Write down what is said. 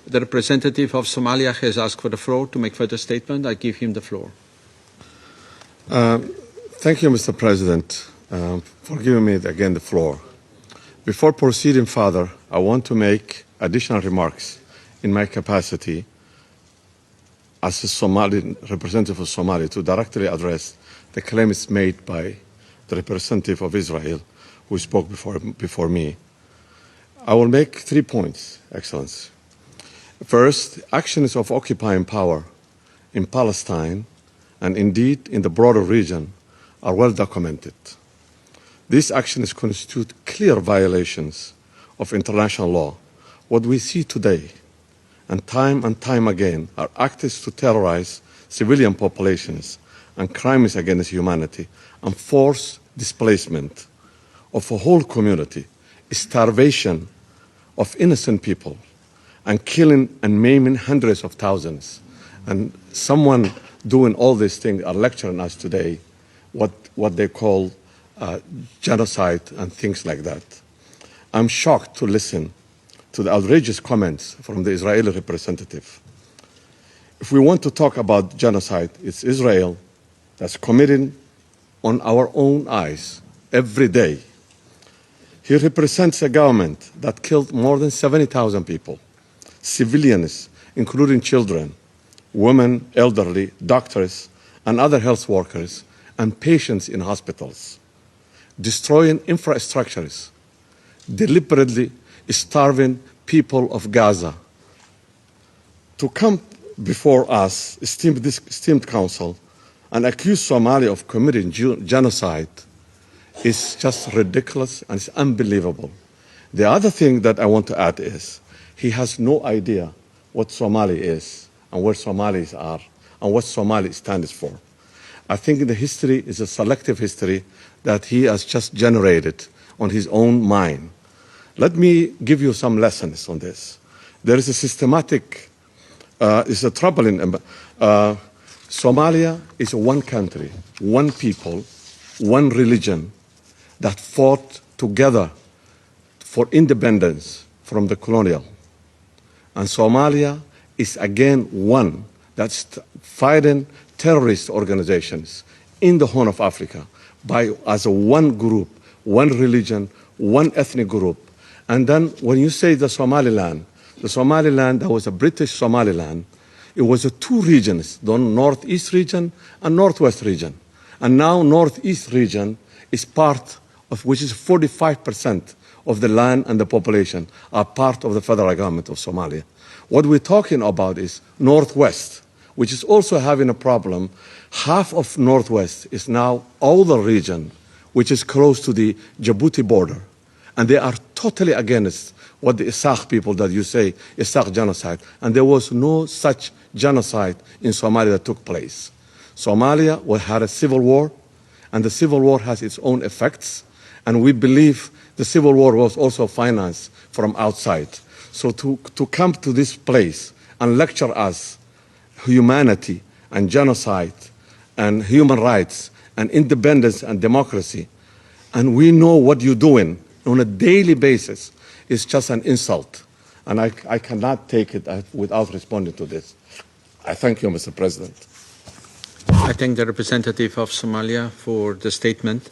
The representative of Somalia has asked for the floor to make further statement. I give him the floor. Thank you, Mr. President, for giving me again the floor. Before proceeding further, I want to make additional remarks in my capacity as a Somali representative of Somalia to directly address the claims made by the representative of Israel who spoke before me. I will make 3 points, Excellency. First, actions of occupying power in Palestine and indeed in the broader region are well documented. These actions constitute clear violations of international law. What we see today and time again are acts to terrorize civilian populations and crimes against humanity and forced displacement of a whole community, starvation of innocent people, and killing and maiming hundreds of thousands. And someone doing all these things are lecturing us today what they call genocide and things like that. I'm shocked to listen to the outrageous comments from the Israeli representative. If we want to talk about genocide, it's Israel that's committing on our own eyes every day. He represents a government that killed more than 70,000 people, civilians, including children, women, elderly, doctors, and other health workers, and patients in hospitals, destroying infrastructures, deliberately starving people of Gaza. To come before us, esteemed Council, and accuse Somalia of committing genocide is just ridiculous and it's unbelievable. The other thing that I want to add is he has no idea what Somali is and where Somalis are and what Somali stands for. I think the history is a selective history that he has just generated on his own mind. Let me give you some lessons on this. There is a systematic, it's a troubling, Somalia is one country, one people, one religion that fought together for independence from the colonial. And Somalia is again one that's fighting terrorist organizations in the Horn of Africa as a one group, one religion, one ethnic group. And then when you say the Somaliland, that was a British Somaliland, it was two regions, the northeast region and northwest region. And now northeast region is part of which is 45% of the land and the population are part of the federal government of Somalia. What we're talking about is northwest, which is also having a problem. Half of northwest is now all the region, which is close to the Djibouti border. And they are totally against what the Isaq people that you say, Isaq genocide. And there was no such genocide in Somalia that took place. Somalia had a civil war, and the civil war has its own effects. And we believe the civil war was also financed from outside. So to come to this place and lecture us humanity and genocide and human rights and independence and democracy, and we know what you're doing on a daily basis, is just an insult. And I cannot take it without responding to this. I thank you, Mr. President. I thank the representative of Somalia for the statement.